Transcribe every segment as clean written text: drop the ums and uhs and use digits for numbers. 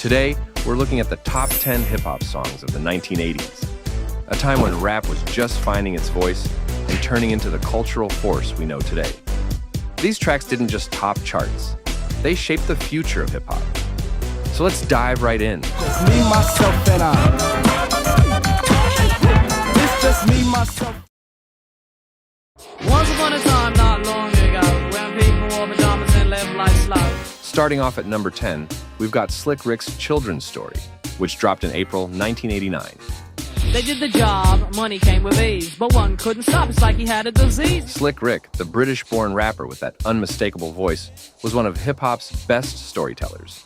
Today, we're looking at the top 10 hip-hop songs of the 1980s, a time when rap was just finding its voice and turning into the cultural force we know today. These tracks didn't just top charts, they shaped the future of hip-hop. So let's dive right in. Just me, myself, and I. It's just me, myself. Once upon a time, not long ago, when people wore pajamas and lived life slow. Starting off at number 10, we've got Slick Rick's Children's Story, which dropped in April 1989. They did the job, money came with ease, but one couldn't stop, it's like he had a disease. Slick Rick, the British-born rapper with that unmistakable voice, was one of hip-hop's best storytellers.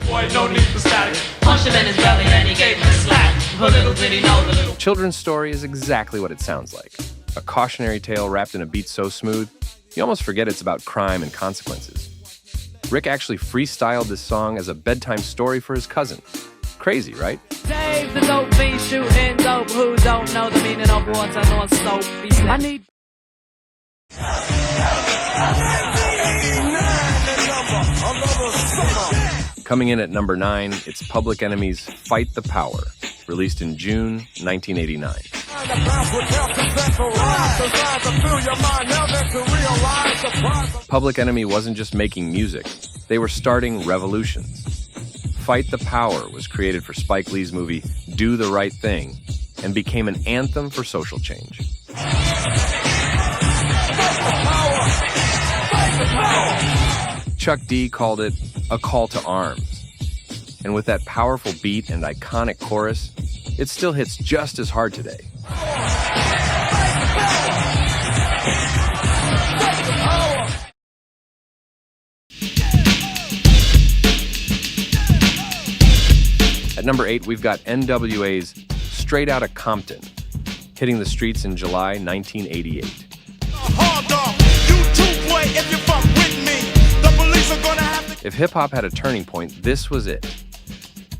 Boy, no need for static. Punched him in his belly and he gave him a slap. But little did he know the little... Children's Story is exactly what it sounds like. A cautionary tale wrapped in a beat so smooth, you almost forget it's about crime and consequences. Rick actually freestyled this song as a bedtime story for his cousin. Crazy, right? Dave the dope fiend shooting dope. Who don't know the meaning of water nor soap? He said, I need... Coming in at number 9, it's Public Enemy's Fight the Power, released in June 1989. Public Enemy wasn't just making music, they were starting revolutions. Fight the Power was created for Spike Lee's movie Do the Right Thing and became an anthem for social change. Chuck D called it a call to arms. And with that powerful beat and iconic chorus, it still hits just as hard today. At number 8, we've got N.W.A.'s Straight Outta Compton, hitting the streets in July 1988. If hip-hop had a turning point, this was it.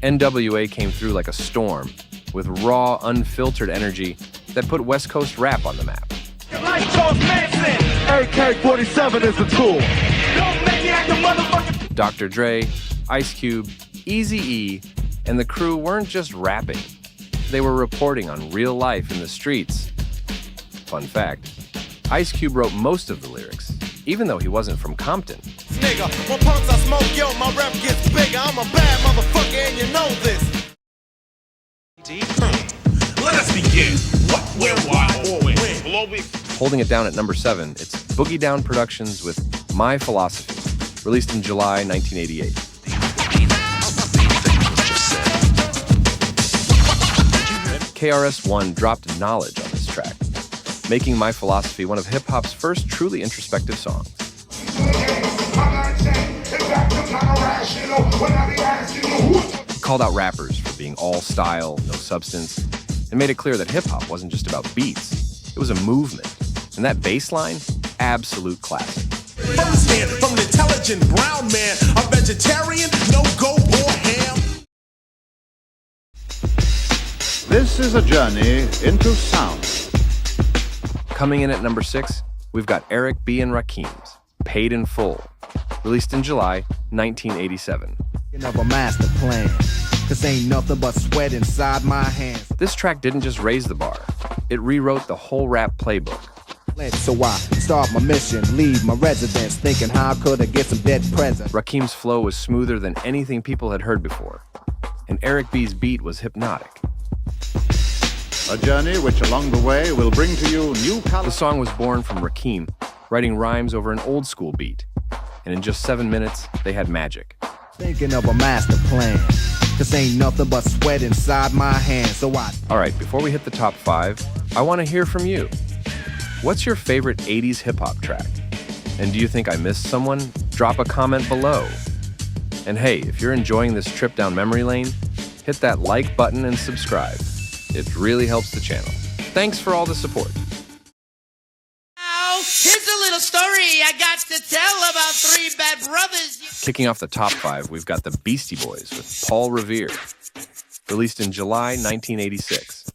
N.W.A. came through like a storm, with raw, unfiltered energy that put West Coast rap on the map. AK-47 is the tool. Dr. Dre, Ice Cube, Eazy-E, and the crew weren't just rapping. They were reporting on real life in the streets. Fun fact, Ice Cube wrote most of the lyrics, even though he wasn't from Compton. Nigga, when punks I smoke, yo, my rep gets bigger. I'm a bad motherfucker and you know this. Let us begin. What, where, why, always. Holding it down at number 7, it's Boogie Down Productions with My Philosophy, released in July 1988. KRS-One dropped knowledge on this track, making My Philosophy one of hip-hop's first truly introspective songs. He called out rappers for being all style, no substance, and made it clear that hip-hop wasn't just about beats, it was a movement. And that bass line, absolute classic. First man from an intelligent brown man, a vegetarian, no go or ham. This is a journey into sound. Coming in at number 6, we've got Eric B. and Rakim's Paid in Full, released in July 1987. Of a master plan, 'cause ain't nothing but sweat inside my hands. This track didn't just raise the bar, it rewrote the whole rap playbook. So I start my mission, leave my residence, thinking how could I get some dead presents. Rakim's flow was smoother than anything people had heard before, and Eric B's beat was hypnotic. A journey which along the way will bring to you new colors. The song was born from Rakim, writing rhymes over an old school beat, and in just 7 minutes, they had magic. Thinking of a master plan, 'cause ain't nothing but sweat inside my hands. So I... All right, before we hit the top 5, I want to hear from you. What's your favorite 80s hip-hop track? And do you think I missed someone? Drop a comment below. And hey, if you're enjoying this trip down memory lane, hit that like button and subscribe. It really helps the channel. Thanks for all the support. Now, here's a little story I got to tell about 3 bad brothers. Kicking off the top 5, we've got the Beastie Boys with Paul Revere, released in July 1986.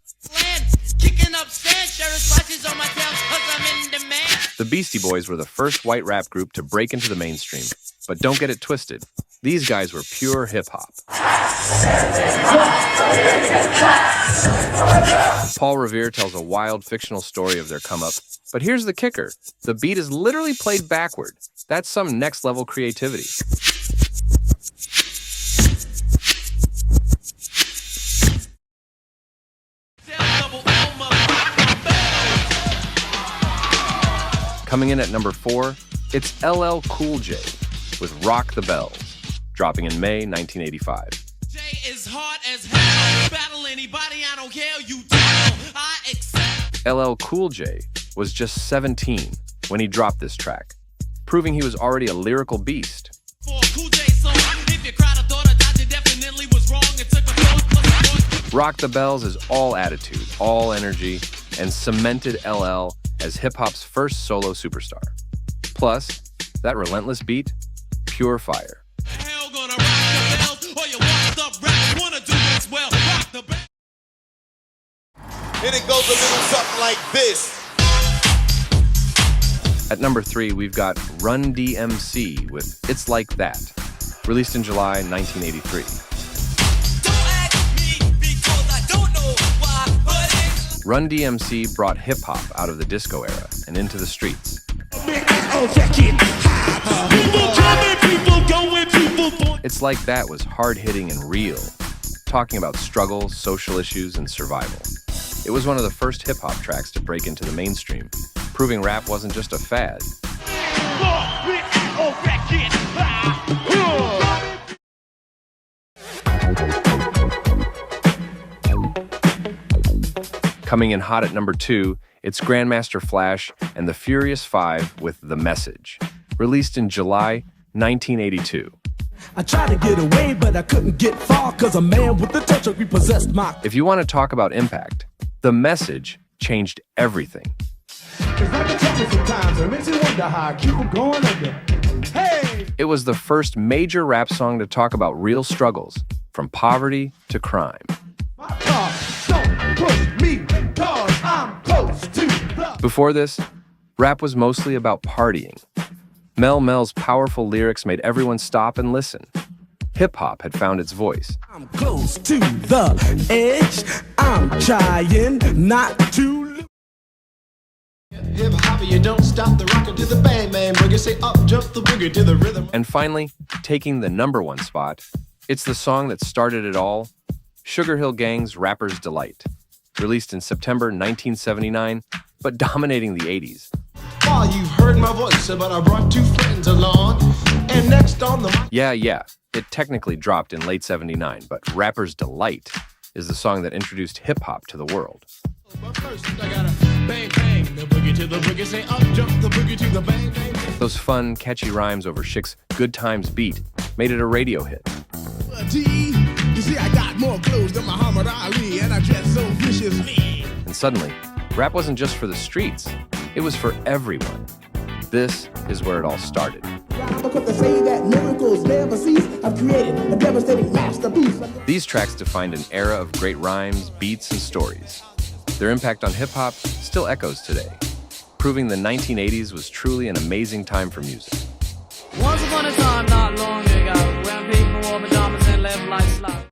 Kicking up sand, sheriff slashes on my tail 'cause I'm in demand. The Beastie Boys were the first white rap group to break into the mainstream, but don't get it twisted. These guys were pure hip-hop. Paul Revere tells a wild fictional story of their come-up, but here's the kicker. The beat is literally played backward. That's some next-level creativity. Coming in at number 4, it's LL Cool J with Rock the Bells, dropping in May 1985. J is hard as hell. Battle anybody, I don't care. You down, I accept. LL Cool J was just 17 when he dropped this track, proving he was already a lyrical beast. For a Cool J song, if you cried, I thought I died, it definitely was wrong. It took a thought. Rock the Bells is all attitude, all energy, and cemented LL as hip-hop's first solo superstar. Plus, that relentless beat, pure fire. Hell gonna rock the bells, or you washed up rappers wanna do this well. Rock the bells. And it goes a little something like this. At number 3, we've got Run-D.M.C. with It's Like That, released in July 1983. Run-D.M.C. brought hip-hop out of the disco era and into the streets. It's Like That was hard-hitting and real, talking about struggle, social issues, and survival. It was one of the first hip-hop tracks to break into the mainstream, proving rap wasn't just a fad. Coming in hot at number 2, it's Grandmaster Flash and the Furious 5 with The Message, released in July 1982. I tried to get away, but I couldn't get far, cause a man with the touch of repossessed my... If you want to talk about impact, The Message changed everything. It was the first major rap song to talk about real struggles, from poverty to crime. Before this, rap was mostly about partying. Mel's powerful lyrics made everyone stop and listen. Hip-hop had found its voice. I'm close to the edge. I'm trying not to... Hip-hop, you don't stop the rocker to the bang, bang, boogie. Say up, jump the boogie to the rhythm. And finally, taking the number 1 spot, it's the song that started it all, Sugarhill Gang's Rapper's Delight, released in September 1979, but dominating the 80s. Oh, you've heard my voice, but I brought 2 friends along. And next on the mic... Yeah, it technically dropped in late 79, but Rapper's Delight is the song that introduced hip-hop to the world. But first, I gotta bang, bang, the boogie to the boogie. Say up, jump the boogie to the bang, bang. Those fun, catchy rhymes over Chick's Good Times beat made it a radio hit. You see, I got more clothes than Muhammad Ali, and I dress so viciously. And suddenly, rap wasn't just for the streets, it was for everyone. This is where it all started. These tracks defined an era of great rhymes, beats, and stories. Their impact on hip-hop still echoes today, proving the 1980s was truly an amazing time for music. Once upon a time, not long ago, when people wore pajamas and lived like slaves.